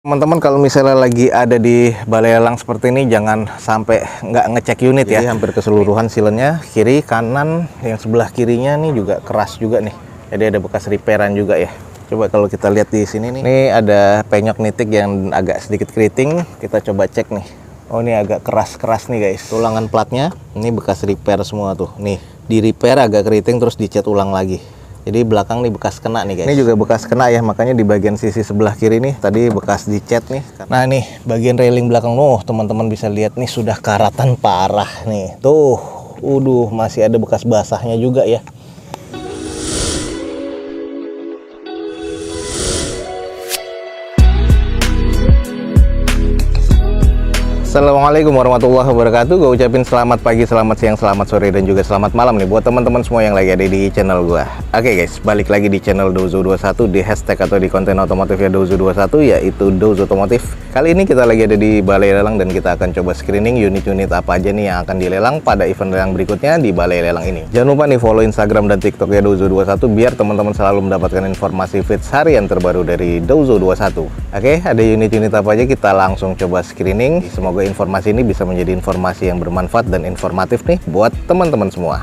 Teman-teman, kalau misalnya lagi ada di balai lelang seperti ini, jangan sampai nggak ngecek unit. Jadi, ya, hampir keseluruhan sealannya kiri kanan, yang sebelah kirinya nih juga keras juga nih, jadi ada bekas repairan juga ya. Coba kalau kita lihat di sini nih, ini ada penyok nitik yang agak sedikit keriting. Kita coba cek nih. Oh, ini agak keras-keras nih guys, tulangan platnya ini bekas repair semua tuh. Nih di repair agak keriting, terus dicat ulang lagi. Jadi belakang nih bekas kena nih guys. Ini juga bekas kena ya, makanya di bagian sisi sebelah kiri nih tadi bekas dicat nih. Nah nih bagian railing belakang, teman-teman bisa lihat nih sudah karatan parah nih. Tuh, masih ada bekas basahnya juga ya. Assalamualaikum warahmatullahi wabarakatuh. Gue ucapin selamat pagi, selamat siang, selamat sore, dan juga selamat malam nih buat teman-teman semua yang lagi ada di channel gue. Oke guys, balik lagi di channel Dozo21, di hashtag atau di konten otomotif ya Dozo21, yaitu Dozo Otomotif. Kali ini kita lagi ada di balai lelang dan kita akan coba screening unit-unit apa aja nih yang akan dilelang pada event lelang berikutnya di balai lelang ini. Jangan lupa nih follow Instagram dan TikTok ya Dozo21 biar teman-teman selalu mendapatkan informasi feeds harian terbaru dari Dozo21. Oke, ada unit-unit apa aja, kita langsung coba screening. Semoga informasi ini bisa menjadi informasi yang bermanfaat dan informatif nih buat teman-teman semua.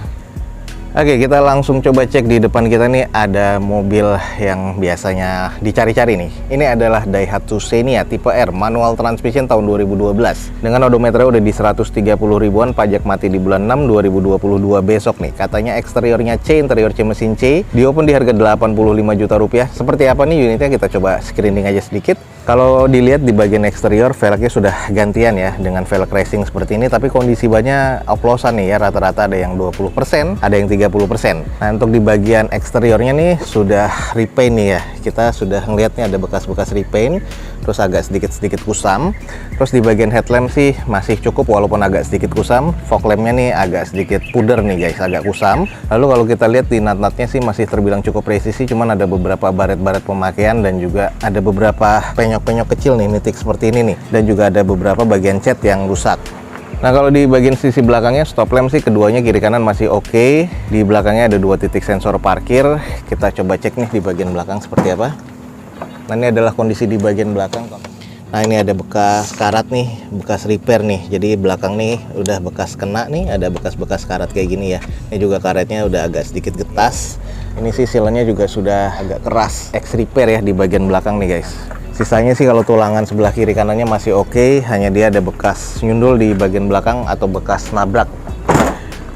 Oke, kita langsung coba cek. Di depan kita nih ada mobil yang biasanya dicari-cari nih. Ini adalah Daihatsu Xenia tipe R manual transmission tahun 2012 dengan odometernya udah di 130 ribuan, pajak mati di bulan 6 2022 besok nih. Katanya eksteriornya C, interior C mesin C, di open di harga 85 juta rupiah. Seperti apa nih unitnya, kita coba screening aja sedikit. Kalau dilihat di bagian eksterior, velgnya sudah gantian ya dengan velg racing seperti ini, tapi kondisi bannya oplosan nih ya, rata-rata ada yang 20%, ada yang 30%. Nah, untuk di bagian eksteriornya nih sudah repaint nih ya. Kita sudah ngeliat nih ada bekas-bekas repaint, terus agak sedikit-sedikit kusam. Terus di bagian headlamp sih masih cukup walaupun agak sedikit kusam. Fog lampnya nih agak sedikit puder nih guys, agak kusam. Lalu kalau kita lihat di nut-nutnya sih masih terbilang cukup presisi, cuman ada beberapa baret-baret pemakaian dan juga ada beberapa penyok kecil nih nitik seperti ini nih, dan juga ada beberapa bagian cat yang rusak. Nah, kalau di bagian sisi belakangnya stop lamp sih keduanya kiri kanan masih oke. Di belakangnya ada 2 titik sensor parkir. Kita coba cek nih di bagian belakang seperti apa. Nah, ini adalah kondisi di bagian belakang. Nah, ini ada bekas karat nih, bekas repair nih. Jadi belakang nih udah bekas kena nih, ada bekas-bekas karat kayak gini ya. Ini juga karetnya udah agak sedikit getas. Ini sih sealnya juga sudah agak keras, ex repair ya di bagian belakang nih guys. Sisanya sih kalau tulangan sebelah kiri kanannya masih oke, hanya dia ada bekas nyundul di bagian belakang atau bekas nabrak.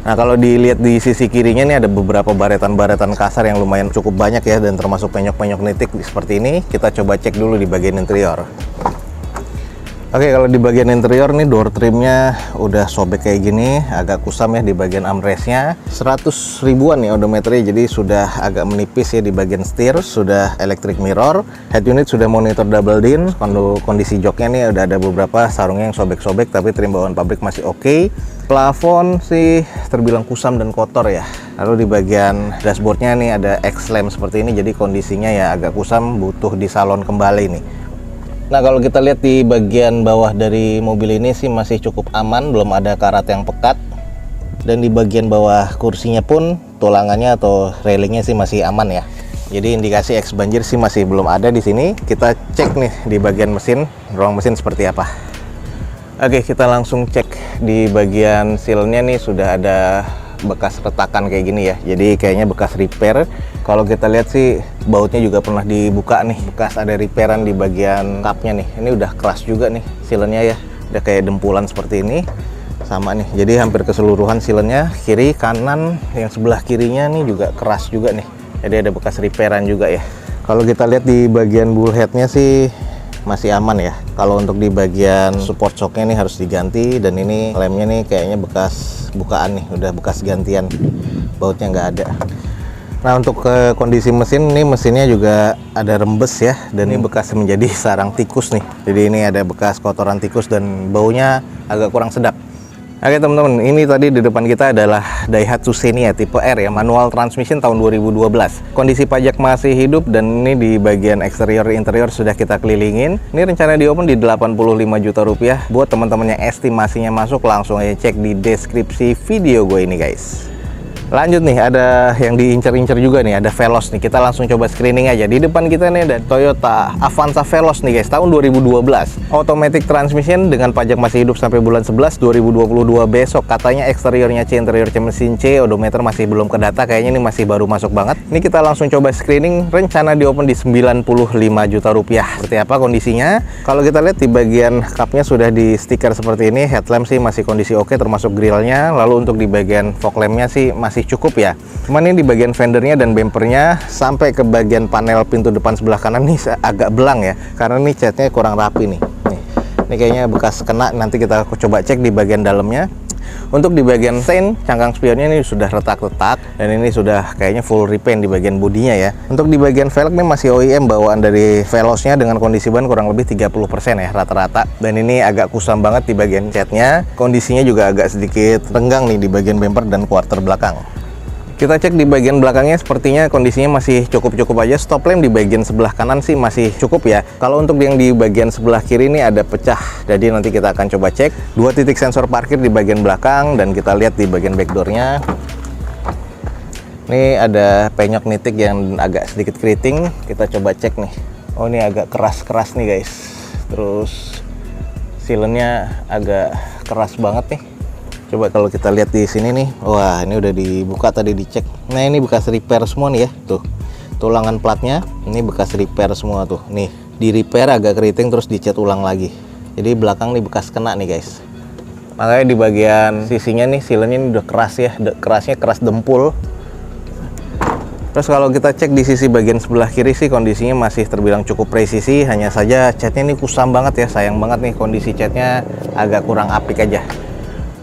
Nah, kalau dilihat di sisi kirinya nih ada beberapa baretan-baretan kasar yang lumayan cukup banyak ya, dan termasuk penyok-penyok nitik seperti ini. Kita coba cek dulu di bagian interior. Oke, kalau di bagian interior nih door trimnya udah sobek kayak gini, agak kusam ya di bagian armrestnya. 100 ribuan nih odometernya, jadi sudah agak menipis ya di bagian setir. Sudah electric mirror, head unit sudah monitor double din. Kondisi joknya nih udah ada beberapa sarungnya yang sobek-sobek, tapi trim bawaan pabrik masih oke. Plafon sih terbilang kusam dan kotor ya. Lalu di bagian dashboardnya nih ada X-lamp seperti ini, jadi kondisinya ya agak kusam, butuh disalon kembali nih. Nah, kalau kita lihat di bagian bawah dari mobil ini sih masih cukup aman, belum ada karat yang pekat. Dan di bagian bawah kursinya pun tulangannya atau railingnya sih masih aman ya. Jadi indikasi eks banjir sih masih belum ada di sini. Kita cek nih di bagian mesin, ruang mesin seperti apa. Oke, kita langsung cek di bagian sealnya nih sudah ada bekas retakan kayak gini ya, jadi kayaknya bekas repair. Kalau kita lihat sih bautnya juga pernah dibuka nih, bekas ada repairan di bagian cupnya nih. Ini udah keras juga nih sealnya ya, udah kayak dempulan seperti ini sama nih. Jadi hampir keseluruhan sealnya kiri kanan, yang sebelah kirinya nih juga keras juga nih, jadi ada bekas repairan juga ya. Kalau kita lihat di bagian bullheadnya sih masih aman ya. Kalau untuk di bagian support shocknya nih harus diganti, dan ini lemnya nih kayaknya bekas bukaan nih, udah bekas gantian, bautnya nggak ada. Nah, untuk ke kondisi mesin nih, mesinnya juga ada rembes ya, dan ini bekas menjadi sarang tikus nih. Jadi ini ada bekas kotoran tikus dan baunya agak kurang sedap. Oke teman-teman, ini tadi di depan kita adalah Daihatsu Xenia tipe R ya, manual transmission tahun 2012. Kondisi pajak masih hidup, dan ini di bagian eksterior interior sudah kita kelilingin. Ini rencana di open di 85 juta rupiah. Buat teman-teman yang estimasinya masuk, langsung aja cek di deskripsi video gue ini guys. Lanjut nih, ada yang diincer-incer juga nih, ada Veloz nih. Kita langsung coba screening aja. Di depan kita nih ada Toyota Avanza Veloz nih guys, tahun 2012. Automatic transmission dengan pajak masih hidup sampai bulan 11 2022 besok. Katanya eksteriornya C, interiornya mesin C, odometer masih belum kedata, kayaknya ini masih baru masuk banget. Ini kita langsung coba screening, rencana di open di 95 juta rupiah. Seperti apa kondisinya? Kalau kita lihat di bagian cupnya sudah di stiker seperti ini, headlamp sih masih kondisi oke termasuk grillnya. Lalu untuk di bagian fog lampnya sih masih cukup ya. Cuman ini di bagian fendernya dan bumpernya sampai ke bagian panel pintu depan sebelah kanan nih agak belang ya, karena ini catnya kurang rapi nih. Ini kayaknya bekas kena, nanti kita coba cek di bagian dalamnya. Untuk di bagian stain, cangkang spionnya ini sudah retak-retak dan ini sudah kayaknya full repaint di bagian bodinya ya. Untuk di bagian velg ini masih OEM bawaan dari Veloznya dengan kondisi ban kurang lebih 30% ya rata-rata. Dan ini agak kusam banget di bagian catnya. Kondisinya juga agak sedikit renggang nih di bagian bumper dan quarter belakang. Kita cek di bagian belakangnya, sepertinya kondisinya masih cukup-cukup aja. Stop lamp di bagian sebelah kanan sih masih cukup ya. Kalau untuk yang di bagian sebelah kiri ini ada pecah, jadi nanti kita akan coba cek. 2 titik sensor parkir di bagian belakang dan kita lihat di bagian backdoornya. Ini ada penyok nitik yang agak sedikit keriting. Kita coba cek nih. Oh, ini agak keras-keras nih guys. Terus sealannya agak keras banget nih. Coba kalau kita lihat di sini nih, wah ini udah dibuka tadi dicek. Nah ini bekas repair semua nih ya, tuh tulangan platnya, ini bekas repair semua tuh. Nih di repair agak keriting terus dicat ulang lagi. Jadi belakang nih bekas kena nih guys. Makanya di bagian sisinya nih sealannya ini udah keras ya, kerasnya keras dempul. Terus kalau kita cek di sisi bagian sebelah kiri sih kondisinya masih terbilang cukup presisi. Hanya saja catnya ini kusam banget ya, sayang banget nih kondisi catnya agak kurang apik aja.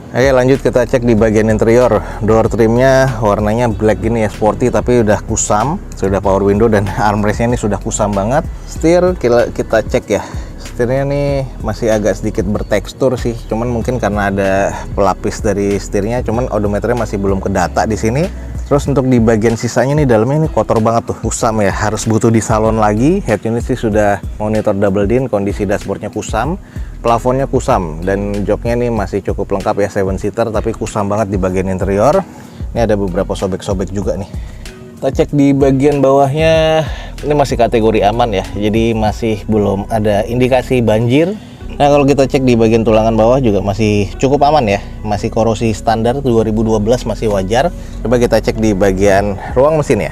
Oke, lanjut kita cek di bagian interior. Door trimnya warnanya black gini ya, sporty tapi udah kusam. Sudah power window dan armrestnya ini sudah kusam banget. Setir kita cek ya. Setirnya nih masih agak sedikit bertekstur sih. Cuman mungkin karena ada pelapis dari setirnya. Cuman odometernya masih belum kedata di sini. Terus untuk di bagian sisanya nih dalamnya ini kotor banget tuh, kusam ya, harus butuh di salon lagi. Head unit sih sudah monitor double din, kondisi dashboardnya kusam, plafonnya kusam, dan joknya nih masih cukup lengkap ya, 7-seater tapi kusam banget di bagian interior. Ini ada beberapa sobek-sobek juga nih. Kita cek di bagian bawahnya, ini masih kategori aman ya, jadi masih belum ada indikasi banjir. Nah kalau kita cek di bagian tulangan bawah juga masih cukup aman ya, masih korosi standar 2012 masih wajar. Coba kita cek di bagian ruang mesin ya.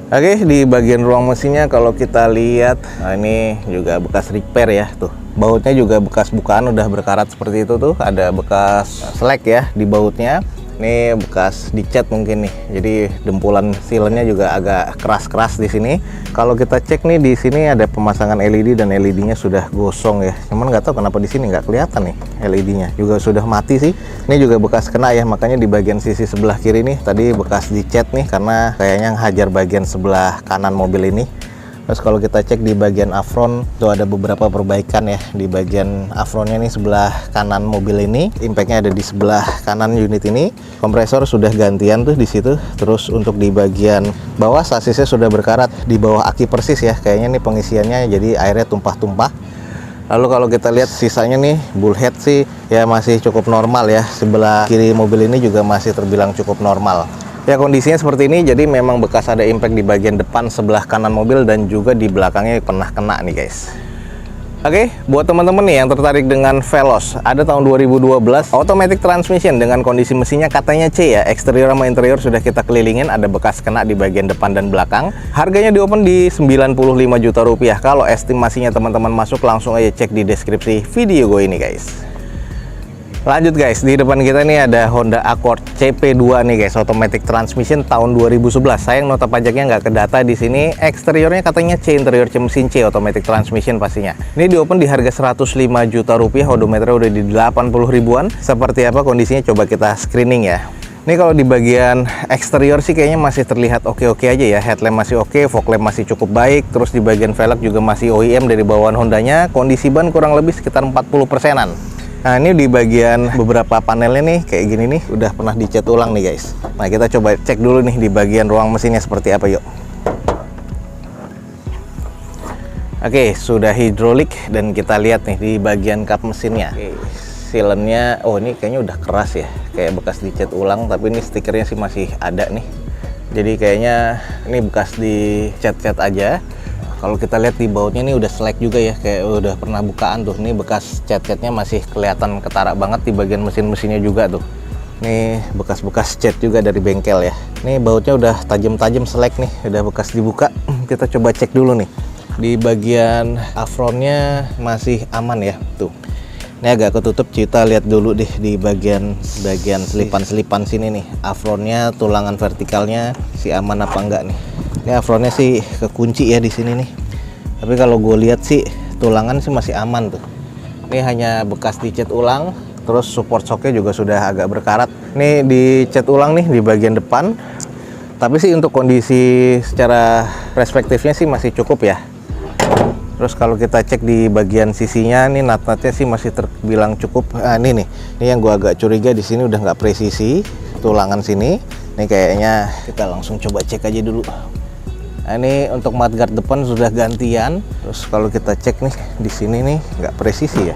Oke, di bagian ruang mesinnya kalau kita lihat, nah ini juga bekas repair ya tuh. Bautnya juga bekas bukaan udah berkarat seperti itu tuh, ada bekas slack ya di bautnya. Ini bekas dicat mungkin nih, jadi dempulan sealannya juga agak keras-keras di sini. Kalau kita cek nih di sini ada pemasangan LED dan LED-nya sudah gosong ya. Cuman nggak tahu kenapa di sini nggak kelihatan nih LED-nya, juga sudah mati sih. Ini juga bekas kena ya, makanya di bagian sisi sebelah kiri nih tadi bekas dicat nih karena kayaknya hajar bagian sebelah kanan mobil ini. Terus kalau kita cek di bagian afron tuh ada beberapa perbaikan ya di bagian afronnya nih sebelah kanan mobil ini. Impactnya ada di sebelah kanan unit ini. Kompresor sudah gantian tuh di situ. Terus untuk di bagian bawah sasisnya sudah berkarat di bawah aki persis ya. Kayaknya nih pengisiannya jadi airnya tumpah-tumpah. Lalu kalau kita lihat sisanya nih bullhead sih ya masih cukup normal ya. Sebelah kiri mobil ini juga masih terbilang cukup normal. Ya kondisinya seperti ini, jadi memang bekas ada impact di bagian depan sebelah kanan mobil dan juga di belakangnya pernah kena nih guys. Oke, buat teman-teman nih yang tertarik dengan Veloz, ada tahun 2012, automatic transmission dengan kondisi mesinnya katanya C ya, eksterior sama interior sudah kita kelilingin, ada bekas kena di bagian depan dan belakang. Harganya di open di 95 juta rupiah. Kalau estimasinya teman-teman masuk, langsung aja cek di deskripsi video gue ini guys. Lanjut guys, di depan kita nih ada Honda Accord CP2 nih guys, automatic transmission tahun 2011. Sayang nota pajaknya nggak kedata di sini. Eksteriornya katanya C, interior mesin C, automatic transmission pastinya. Ini di open di harga 105 juta rupiah, odometernya udah di 80 ribuan. Seperti apa kondisinya coba kita screening ya. Ini kalau di bagian eksterior sih kayaknya masih terlihat oke-oke aja ya. Headlamp masih oke, fog lamp masih cukup baik. Terus di bagian velg juga masih OEM dari bawaan Hondanya. Kondisi ban kurang lebih sekitar 40%-an. Nah ini di bagian beberapa panelnya nih kayak gini nih udah pernah dicat ulang nih guys. Nah kita coba cek dulu nih di bagian ruang mesinnya seperti apa yuk. Oke, sudah hidrolik dan kita lihat nih di bagian kap mesinnya. Oke, sealannya, oh ini kayaknya udah keras ya. kayak bekas dicat ulang, tapi ini stikernya sih masih ada nih. Jadi kayaknya ini bekas dicat-cat aja. Kalau kita lihat di bautnya ini udah selek juga ya, kayak udah pernah bukaan tuh. Ini bekas cat-catnya masih kelihatan ketara banget di bagian mesin-mesinnya juga tuh. Ini bekas-bekas cat juga dari bengkel ya. Ini bautnya udah tajam-tajam selek nih, udah bekas dibuka. Kita coba cek dulu nih. Di bagian afronnya masih aman ya tuh. Ini agak ketutup, kita lihat dulu deh di bagian selipan-selipan sini nih. Afronnya, tulangan vertikalnya si aman apa enggak nih. Ini afronnya sih kekunci ya di sini nih. Tapi kalau gue lihat sih tulangan sih masih aman tuh. Ini hanya bekas dicat ulang, terus support shocknya juga sudah agak berkarat. Ini dicat ulang nih di bagian depan. Tapi sih untuk kondisi secara perspektifnya sih masih cukup ya. Terus kalau kita cek di bagian sisinya, nih nut-nutnya sih masih terbilang cukup. Ini nih, ini yang gua agak curiga di sini udah nggak presisi tulangan sini. Ini kayaknya kita langsung coba cek aja dulu. Nah, ini untuk mudguard depan sudah gantian. Terus kalau kita cek nih di sini nih nggak presisi ya.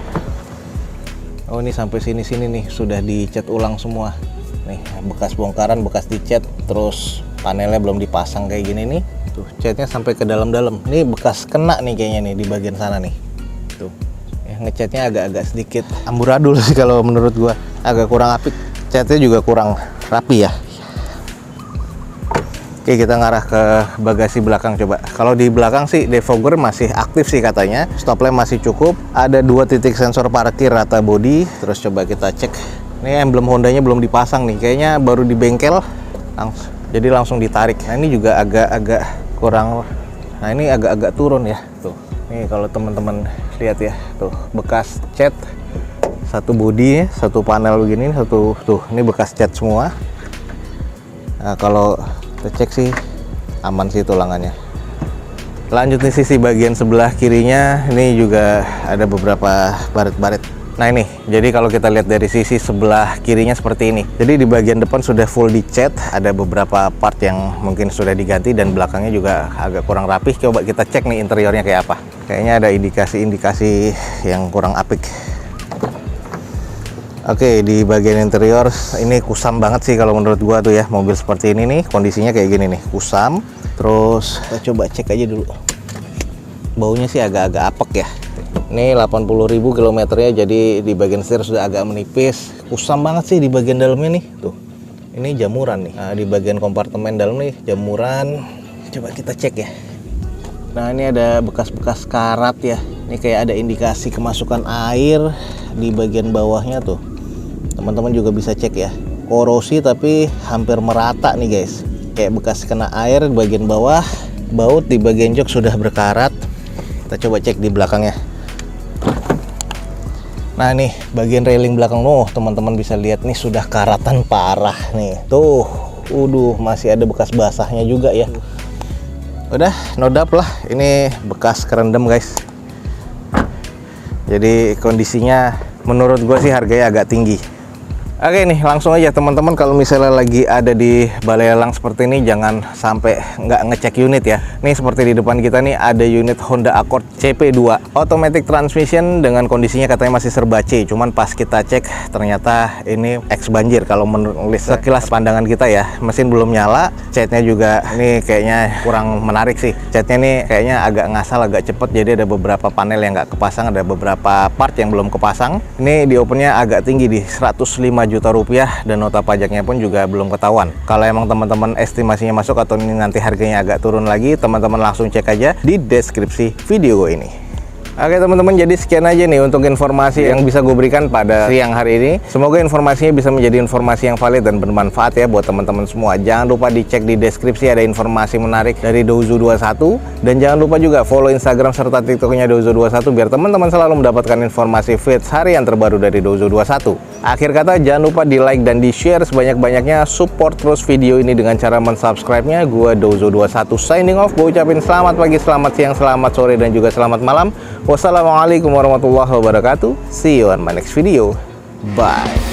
Oh ini sampai sini-sini nih sudah dicat ulang semua. Nih bekas bongkaran, bekas dicat, terus panelnya belum dipasang kayak gini nih. Tuh catnya sampai ke dalam-dalam. Ini bekas kena nih kayaknya nih di bagian sana nih. Tuh ya, ngecatnya agak-agak sedikit amburadul sih kalau menurut gua, agak kurang apik. Catnya juga kurang rapi ya. Oke, kita ngarah ke bagasi belakang coba. Kalau di belakang sih defogger masih aktif sih katanya. Stop lamp masih cukup. Ada 2 titik sensor parkir rata bodi. Terus coba kita cek. Ini emblem Hondanya belum dipasang nih. Kayaknya baru di bengkel. Jadi langsung ditarik. Nah ini juga agak-agak kurang. Nah ini agak-agak turun ya. Tuh. Nih kalau teman-teman lihat ya, tuh bekas cat. Satu bodi, satu panel begini, satu tuh. Ini bekas cat semua. Nah kalau kita cek sih aman sih tulangannya. Lanjut nih sisi bagian sebelah kirinya, ini juga ada beberapa baret-baret. Nah ini, jadi kalau kita lihat dari sisi sebelah kirinya seperti ini. Jadi di bagian depan sudah full dicat, ada beberapa part yang mungkin sudah diganti dan belakangnya juga agak kurang rapih. Coba kita cek nih interiornya kayak apa. Kayaknya ada indikasi-indikasi yang kurang apik. Oke, di bagian interior ini kusam banget sih kalau menurut gua tuh ya. Mobil seperti ini nih, kondisinya kayak gini nih, kusam. Terus kita coba cek aja dulu. Baunya sih agak-agak apek ya. Ini 80.000 kilometernya, jadi di bagian setir sudah agak menipis. Kusam banget sih di bagian dalamnya nih. Tuh, ini jamuran nih. Nah, di bagian kompartemen dalam nih jamuran. Coba kita cek ya. Nah ini ada bekas-bekas karat ya. Ini kayak ada indikasi kemasukan air di bagian bawahnya tuh. Teman-teman juga bisa cek ya. Korosi tapi hampir merata nih guys. Kayak bekas kena air di bagian bawah. Baut di bagian jok sudah berkarat. Kita coba cek di belakangnya. Nah nih bagian railing belakang, teman-teman bisa lihat nih sudah karatan parah nih. Tuh, masih ada bekas basahnya juga ya. Udah nodap lah, ini bekas kerendam guys. Jadi kondisinya menurut gue sih harganya agak tinggi. Oke nih langsung aja teman-teman, kalau misalnya lagi ada di balai lelang seperti ini jangan sampai nggak ngecek unit ya. Nih seperti di depan kita nih ada unit Honda Accord CP2 automatic transmission dengan kondisinya katanya masih serba C, cuman pas kita cek ternyata ini ex banjir kalau menulis sekilas pandangan kita ya. Mesin belum nyala, catnya juga ini kayaknya kurang menarik sih. Catnya nih kayaknya agak ngasal, agak cepet, jadi ada beberapa panel yang nggak kepasang, ada beberapa part yang belum kepasang. Ini di opennya agak tinggi di 105 juta rupiah dan nota pajaknya pun juga belum ketahuan. Kalau emang teman-teman estimasinya masuk atau ini nanti harganya agak turun lagi, teman-teman langsung cek aja di deskripsi video ini. Oke teman-teman, jadi sekian aja nih untuk informasi yang bisa gue berikan pada siang hari ini. Semoga informasinya bisa menjadi informasi yang valid dan bermanfaat ya buat teman-teman semua. Jangan lupa dicek di deskripsi, ada informasi menarik dari Dozo21. Dan jangan lupa juga follow Instagram serta TikToknya Dozo21 biar teman-teman selalu mendapatkan informasi feeds harian terbaru dari Dozo21. Akhir kata, jangan lupa di like dan di share sebanyak-banyaknya. Support terus video ini dengan cara mensubscribe-nya. Gue Dozo21 signing off. Gue ucapin selamat pagi, selamat siang, selamat sore, dan juga selamat malam. Wassalamualaikum warahmatullahi wabarakatuh. See you on my next video. Bye.